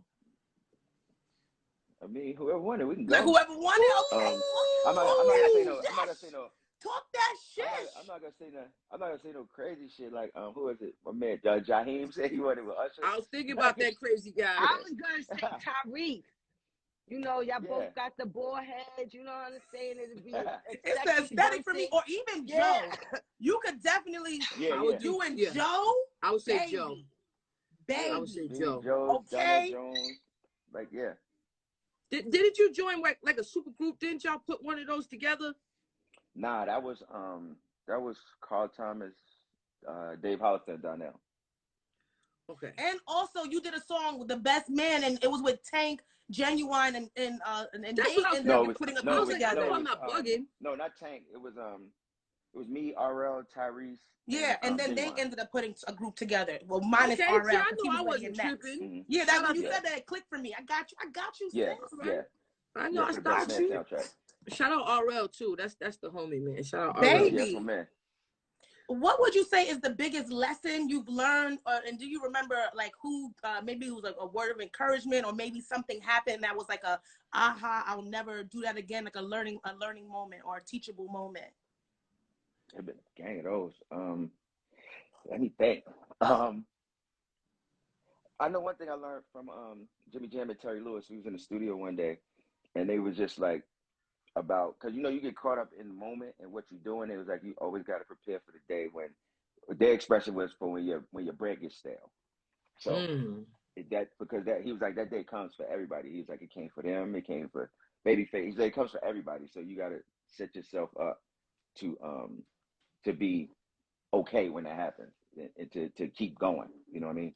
I mean, whoever wanted, we can go. Like whoever wanted. Okay. I'm not gonna say no. I'm not gonna say no. Talk that shit. I'm not gonna say no crazy shit like who is it? My man Jaheim said he wanted with Usher. I was thinking about that crazy guy. I was gonna say Tariq. You know, y'all both got the ball heads. You know what I'm saying? It'd be it's the aesthetic for me, or even Joe. You could definitely you and Joe. I would say Joe. Baby. I would say Joe. Okay. Jones. Like Didn't you join like a super group? Didn't y'all put one of those together? Nah, that was Carl Thomas, Dave Hollister, and Donnell. Okay. And also, you did a song with The Best Man, and it was with Tank, Genuine, and that's Nate, what and they were putting a group together. No, I'm not bugging. No, not Tank. It was me, RL, Tyrese. Yeah, and then Genuine. they ended up putting a group together. Well, minus RL. See, I know I wasn't tripping. Mm-hmm. Yeah, that when you said that, it clicked for me. I got you. Yeah, sis. I know. I got you. Shout out RL too. That's the homie, man. Shout out Baby. RL. Yes, my man. What would you say is the biggest lesson you've learned, and do you remember like who? Maybe it was like a word of encouragement, or maybe something happened that was like a aha, I'll never do that again, like a learning moment or a teachable moment. There's been a gang of those. Let me think. I know one thing I learned from Jimmy Jam and Terry Lewis. We was in the studio one day, and they was just like about, because you know you get caught up in the moment and what you're doing. It was like you always got to prepare for the day when their expression was for when your bread gets stale. So he was like, that day comes for everybody. He was like, it came for them. It came for Babyface. He's like, it comes for everybody. So you got to set yourself up to be okay when that happens, and to keep going. You know what I mean?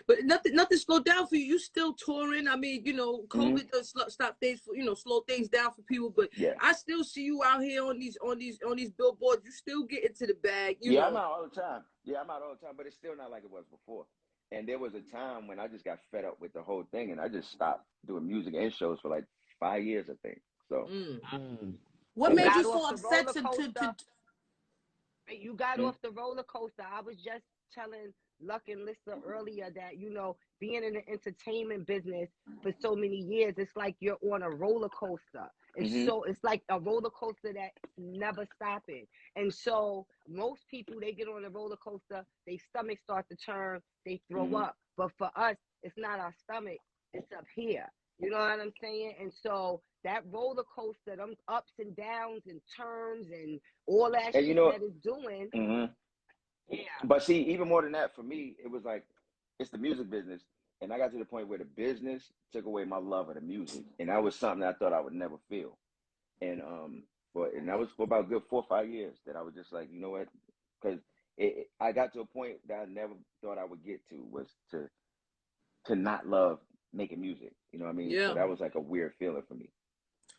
But nothing slowed down for you. You still touring. I mean, you know, COVID does stop things for, slow things down for people. But I still see you out here on these billboards. You still get into the bag. You know? I'm out all the time. But it's still not like it was before. And there was a time when I just got fed up with the whole thing, and I just stopped doing music and shows for like 5 years, I think. So, what made you so upset to? You got off the roller coaster. I was just telling Luck and Lissa earlier that, being in the entertainment business for so many years, it's like you're on a roller coaster. It's like a roller coaster that's never stopping. And so most people, they get on a roller coaster, their stomach start to turn, they throw up. But for us, it's not our stomach, it's up here. You know what I'm saying? And so that roller coaster, them ups and downs and turns and all that shit that it's doing. Yeah. But see, even more than that, for me, it was like, it's the music business. And I got to the point where the business took away my love of the music. And that was something I thought I would never feel. And and that was for about a good 4 or 5 years that I was just like, you know what? Because I got to a point that I never thought I would get to, was to not love making music. You know what I mean? Yeah. So that was like a weird feeling for me.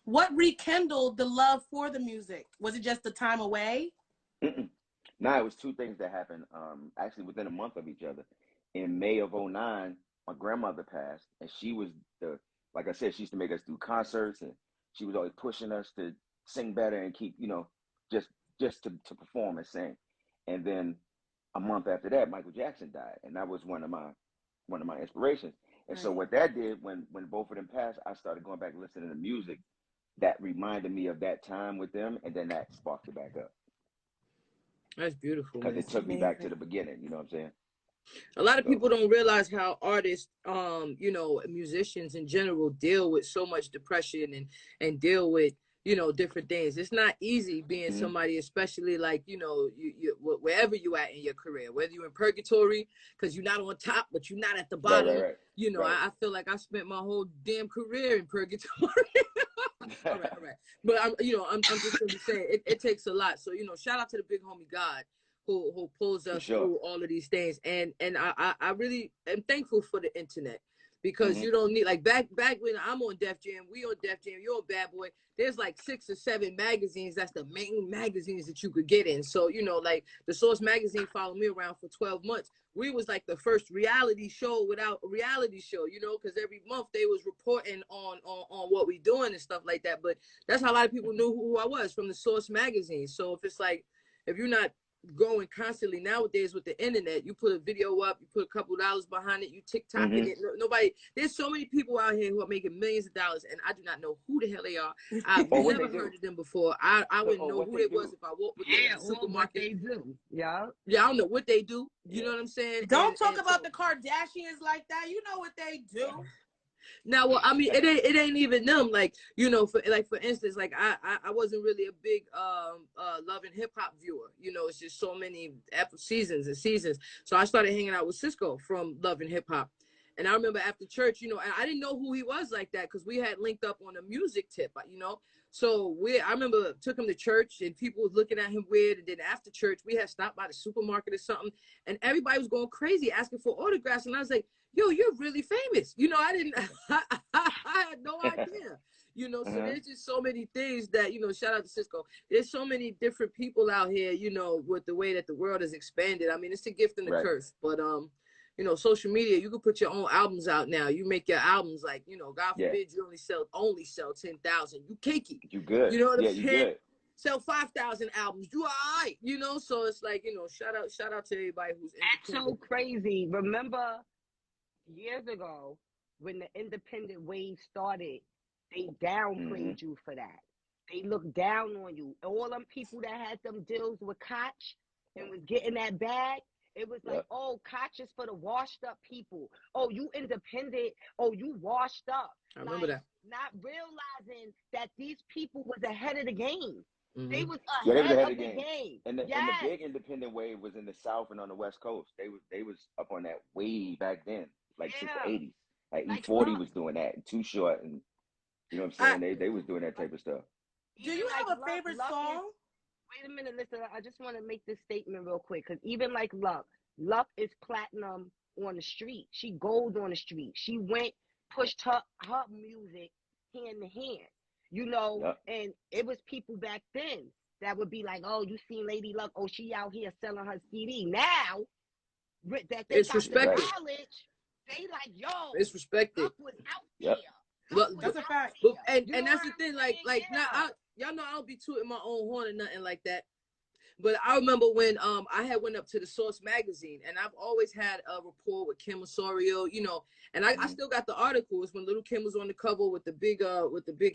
What rekindled the love for the music? Was it just the time away? No, it was two things that happened. Actually, within a month of each other. In May of 2009, my grandmother passed, and she was like I said, she used to make us do concerts, and she was always pushing us to sing better and keep, just to perform and sing. And then a month after that, Michael Jackson died, and that was one of my inspirations. And so what that did, when both of them passed, I started going back and listening to music that reminded me of that time with them, and then that sparked it back up. That's beautiful, because it took me back to the beginning. You know what I'm saying? A lot of people don't realize how artists, musicians in general deal with so much depression and deal with, different things. It's not easy being somebody, especially like, you wherever you at in your career, whether you're in purgatory because you're not on top, but you're not at the bottom. Right. I feel like I spent my whole damn career in purgatory. all right. But I'm just going to say it takes a lot. So, shout out to the big homie God who pulls us through all of these things. And I really am thankful for the internet, because you don't need, like back when I'm on Def Jam, we on Def Jam, you're on Bad Boy, there's like 6 or 7 magazines. That's the main magazines that you could get in. So, like the Source magazine followed me around for 12 months. We was like the first reality show without a reality show, because every month they was reporting on what we doing and stuff like that. But that's how a lot of people knew who I was, from the Source magazine. So if it's like, if you're not going constantly nowadays with the internet, you put a video up, you put a couple dollars behind it, you TikToking it. Nobody, there's so many people out here who are making millions of dollars, and I do not know who the hell they are. I've never heard of them before. I wouldn't know who it was if I walked with them in the supermarket. What they do. Yeah, I don't know what they do. You know what I'm saying? Don't talk about the Kardashians like that. You know what they do. Now, well, I mean, it ain't even them. Like, for instance, like I wasn't really a big Love and Hip Hop viewer. It's just so many seasons and seasons. So I started hanging out with Cisco from Love and Hip Hop. And I remember after church, and I didn't know who he was like that, because we had linked up on a music tip, So I remember took him to church, and people was looking at him weird. And then after church, we had stopped by the supermarket or something, and everybody was going crazy asking for autographs. And I was like, yo, you're really famous. I had no idea. So there's just so many things that, shout out to Cisco. There's so many different people out here, with the way that the world has expanded. I mean, it's a gift and a curse. But, social media, you can put your own albums out now. You make your albums like, God forbid you only sell 10,000. You cakey. You good. You know what I'm saying? Good. Sell 5,000 albums. You all right. So it's like, shout out to everybody who's That's so crazy. Remember years ago when the independent wave started, they downplayed you for that. They looked down on you. All them people that had them deals with Koch and was getting that bag, it was like, oh, Koch is for the washed up people. Oh, you independent. Oh, you washed up. I remember that. Not realizing that these people was ahead of the game. They was ahead of the game. And the big independent wave was in the South and on the West Coast. They was up on that way back then, like since the 80s. Like E40 was doing that, and Too Short, and you know what I'm saying? They was doing that type of stuff. Do you have a favorite song? Wait a minute, listen. I just want to make this statement real quick, because even like Luck is platinum on the street. She gold on the street. She pushed her music hand to hand, and it was people back then that would be like, oh, you seen Lady Luck? Oh, she out here selling her CD. Now that they got the knowledge, they like, yo, it's respected. Luck was out there. Well, that's a fact. And that's the thing, like now, y'all know I don't be tooting my own horn or nothing like that. But I remember when I had went up to the Source magazine, and I've always had a rapport with Kim Osorio, and I still got the articles when Little Kim was on the cover with the big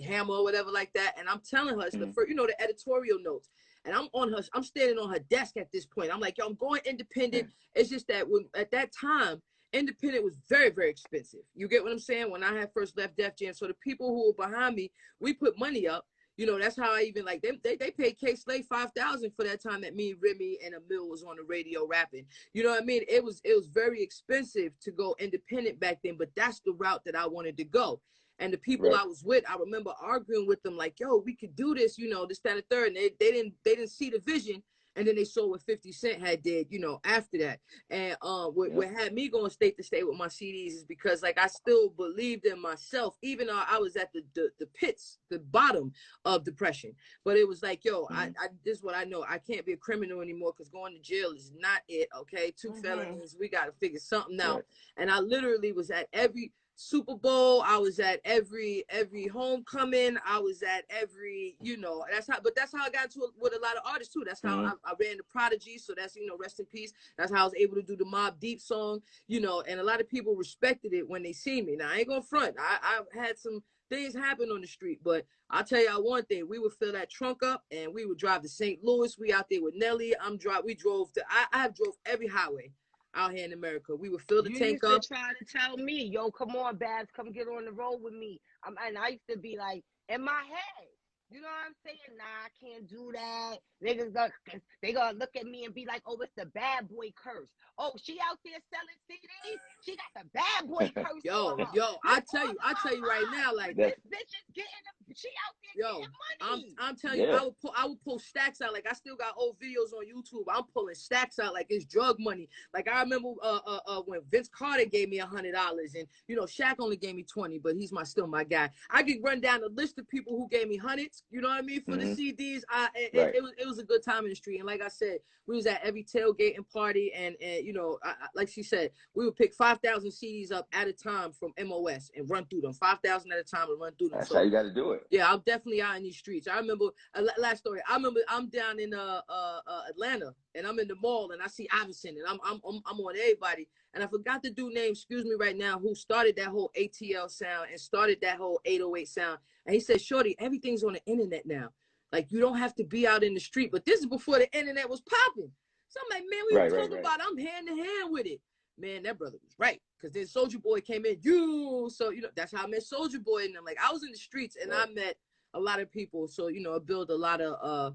hammer or whatever like that. And I'm telling her, it's the first, the editorial notes. And I'm standing on her desk at this point. I'm like, yo, I'm going independent. It's just that at that time, independent was very, very expensive. You get what I'm saying? When I had first left Def Jam, so the people who were behind me, we put money up. That's how I even like them. They paid K Slay $5,000 for that time that me, Remy, and Emil was on the radio rapping. You know what I mean? It was very expensive to go independent back then, but that's the route that I wanted to go. And the people I was with, I remember arguing with them like, yo, we could do this, you know, this, that, and third. And they didn't see the vision. And then they saw what 50 Cent had did, you know, after that. And what had me going state to state with my CDs is because, like, I still believed in myself, even though I was at the pits, the bottom of depression. But it was like, yo, I this is what I know. I can't be a criminal anymore because going to jail is not it, okay? 2 felonies, we got to figure something out. And I literally was at every Super Bowl, I was at every homecoming, I was at every, you know, that's how I got into it with a lot of artists too. That's how I ran the Prodigy, so that's, you know, rest in peace. That's how I was able to do the Mobb Deep song, you know, and a lot of people respected it when they see me. Now I ain't gonna front, I've had some things happen on the street, but I'll tell y'all one thing, we would fill that trunk up and we would drive to St. Louis. We out there with Nelly. We drove to, I have drove every highway out here in America. We would fill the tank up. You used to try to tell me, yo, come on, Babs, come get on the road with me. And I used to be like, in my head, you know what I'm saying? Nah, I can't do that. They gonna look at me and be like, oh, it's the bad boy curse. Oh, she out there selling CDs? She got the bad boy curse. Yo, I tell you right now, like, this bitch is getting she out there getting money. I'm telling you, I would pull stacks out. Like, I still got old videos on YouTube. I'm pulling stacks out like it's drug money. Like, I remember when Vince Carter gave me $100, and you know, Shaq only gave me 20, but he's still my guy. I could run down a list of people who gave me hundreds. You know what I mean, for the CDs. It was a good time in the street, and like I said, we was at every tailgating party, and you know, like she said, we would pick 5,000 CDs up at a time from MOS and run through them, 5,000 at a time and run through them. That's how you got to do it. Yeah, I'm definitely out in these streets. I remember last story. I remember I'm down in Atlanta, and I'm in the mall, and I see Iverson, and I'm on everybody, and I forgot the dude name. Excuse me, right now, who started that whole ATL sound and started that whole 808 sound. And he said, "Shorty, everything's on the internet now. Like, you don't have to be out in the street." But this is before the internet was popping. So I'm like, man, we were talking about. I'm hand to hand with it. Man, that brother was right. Because then Soulja Boy came in, so, you know, that's how I met Soulja Boy. And I'm like, I was in the streets and I met a lot of people. So, you know, it built a lot of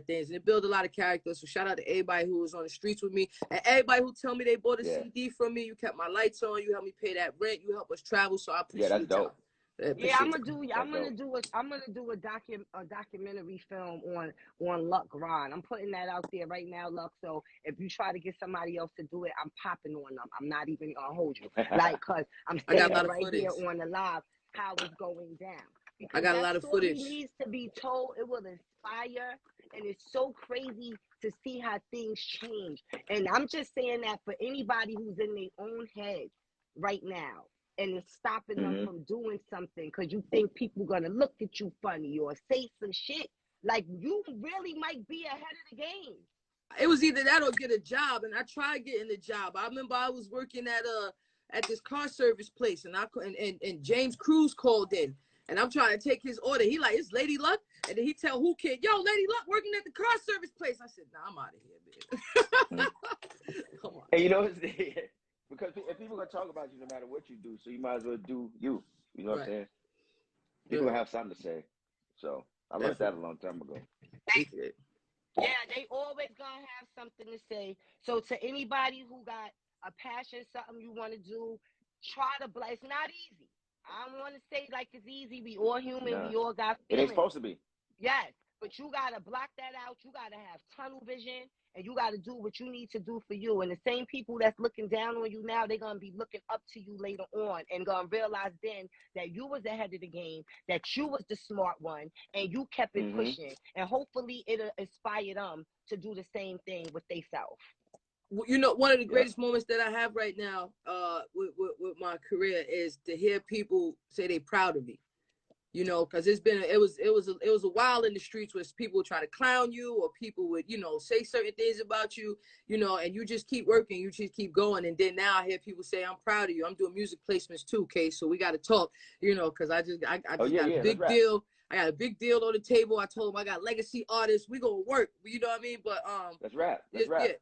things, and it built a lot of characters. So shout out to everybody who was on the streets with me, and everybody who tell me they bought a CD from me. You kept my lights on. You helped me pay that rent. You helped us travel. So I appreciate that's dope. Yeah, I'm gonna do a documentary film on Luck Ron. I'm putting that out there right now, Luck. So if you try to get somebody else to do it, I'm popping on them. I'm not even gonna hold you, like, cause I'm saying right here on the live how it's going down. Because I got a lot of footage. Needs to be told. It will inspire, and it's so crazy to see how things change. And I'm just saying that for anybody who's in their own head right now, and it's stopping them from doing something because you think people gonna look at you funny or say some shit, like, you really might be ahead of the game. It was either that or get a job, and I tried getting a job. I remember I was working at this car service place, and and James Cruz called in, and I'm trying to take his order. He like, it's Lady Luck, and then he tell who kid, yo, Lady Luck working at the car service place. I said, nah, I'm out of here, man. Come on. And you know, because if people are gonna talk about you no matter what you do, so you might as well do you. You know what I'm saying? People have something to say. So I learned that a long time ago. Yeah, they always gonna have something to say. So to anybody who got a passion, something you want to do, try to bless. It's not easy. I don't want to say like it's easy. We all human. We all got feelings. It ain't supposed to be. Yes, but you gotta block that out. You gotta have tunnel vision. And you got to do what you need to do for you. And the same people that's looking down on you now, they're going to be looking up to you later on and going to realize then that you was ahead of the game, that you was the smart one, and you kept it pushing. And hopefully it'll inspire them to do the same thing with themselves. You know, one of the greatest moments that I have right now with my career is to hear people say they proud of me. You know, because it was a while in the streets where people would try to clown you, or people would, you know, say certain things about you, you know, and you just keep working, you just keep going. And then now I hear people say, I'm proud of you. I'm doing music placements too, Kay, so we got to talk, you know, because I just got a big deal. I got a big deal on the table. I told them I got legacy artists. We gonna work, you know what I mean? But that's right.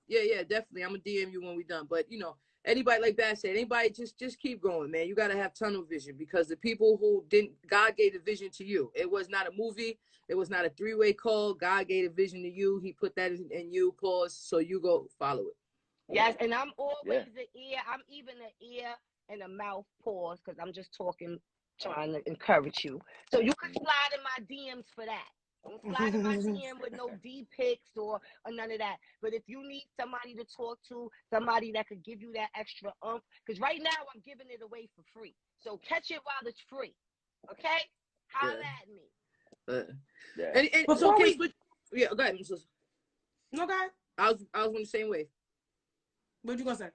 Yeah, definitely. I'm gonna DM you when we done. But you know, anybody, like Bass said, anybody just keep going, man. You gotta have tunnel vision, because the people who didn't, God gave the vision to you. It was not a movie. It was not a three-way call. God gave a vision to you. He put that in you, pause, so you go follow it. Yes, and I'm always the ear. I'm even the ear and the mouth, pause, because I'm just talking trying to encourage you. So you can slide in my DMs for that. Don't slide in my DM with no D pics or none of that. But if you need somebody to talk to, somebody that could give you that extra because right now I'm giving it away for free. So catch it while it's free. Okay? Holla at me. Yeah. And so, Case, yeah, go ahead, Miss Lissa. No, go ahead. I was on the same wave. What you gonna say?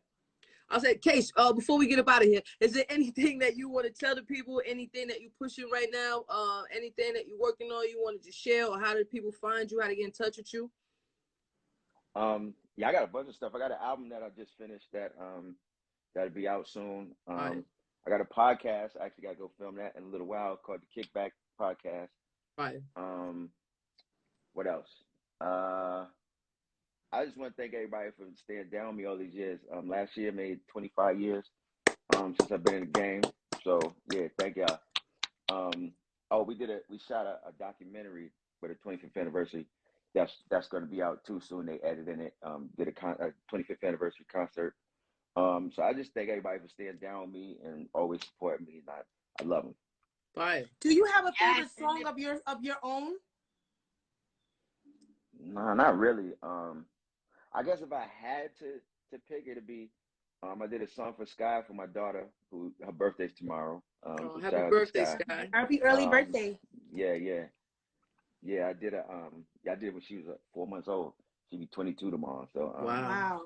I said, Case, before we get up out of here, is there anything that you want to tell the people, anything that you're pushing right now, anything that you're working on you wanted to share, or how do people find you, how to get in touch with you? Yeah, I got a bunch of stuff. I got an album that I just finished that'll be out soon. I got a podcast. I actually got to go film that in a little while called the Kickback Podcast. Right. What else? I just want to thank everybody for staying down with me all these years. Last year made 25 years since I've been in the game. So yeah, thank y'all. We shot a documentary for the 25th anniversary. That's going to be out too soon. They added in it. Did a 25th anniversary concert. So I just thank everybody for staying down with me and always supporting me. And I love them. Bye. Do you have a favorite song of your own? No, not really. I guess if I had to pick, it'd be I did a song for Sky for my daughter, who her birthday's tomorrow. Happy birthday, Sky! Happy early birthday! Yeah. I did I did when she was 4 months old. She'll be 22 tomorrow. So wow.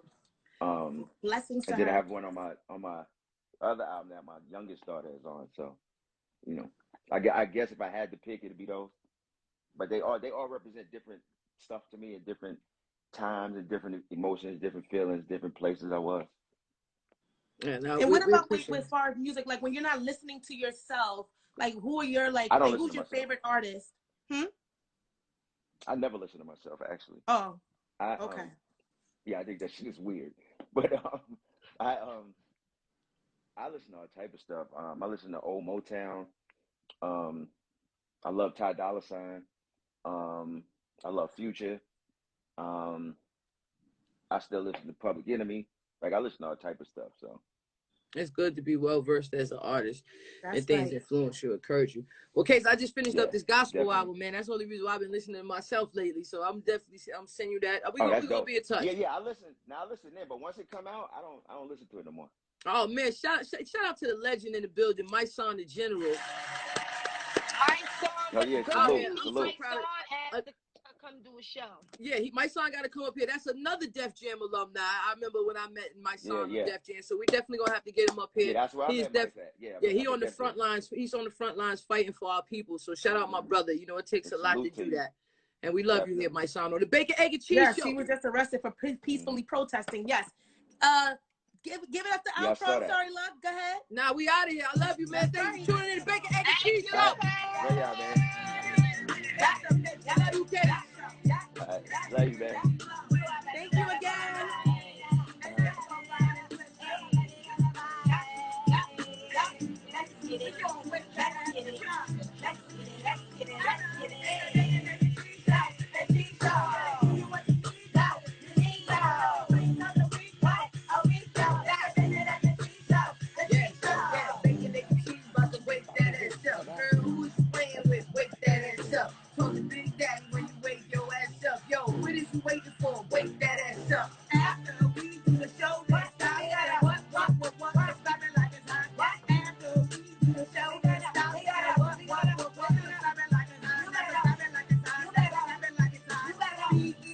Blessings to her. I did have one on my other album that my youngest daughter is on. So I guess if I had to pick, it'd be those. But they all represent different stuff to me at different times and different emotions, different feelings, different places I was. Yeah, and what about with far music? Like when you're not listening to yourself, like who are your who's your favorite artist? I never listen to myself actually. Oh, okay. Yeah, I think that shit is weird. But I listen to all type of stuff. I listen to old Motown. I love Ty Dolla $ign. I love Future. I still listen to Public Enemy. Like I listen to all type of stuff. So it's good to be well versed as an artist. That's and things influence you, encourage you. Well, Case, I just finished up this gospel album, man. That's the only reason why I've been listening to myself lately. So I'm sending you that. We gonna be in touch. Yeah. I listen in, but once it come out, I don't listen to it no more. Oh man, shout out to the legend in the building, my son, the General. My son, salute. Come do a show. Yeah, my son got to come up here. That's another Def Jam alumni. I remember when I met my son on Def Jam. So we definitely gonna have to get him up here. Yeah, that's where I met Mike at. Yeah, he on the front lines. He's on the front lines fighting for our people. So shout out my brother. You know, it takes a lot to do that. And we love you here, my son, on the Bacon, Egg, and Cheese Show. He was just arrested for peacefully protesting. Yes. Give it up to outro. I'm sorry, love. Go ahead. Nah, we out of here. I love you, man. Thanks for tuning in to the Bacon, Egg, and Cheese Show. Yeah, man. I love you, Kate. Love you, man. Thank you again. Waiting for, wake that ass up. After we do the show, let's stop. What, stop it like it's hot. After we do the show, let's stop. What, stop it like it's hot. You better stop it like it's hot. You better stop it like it's hot.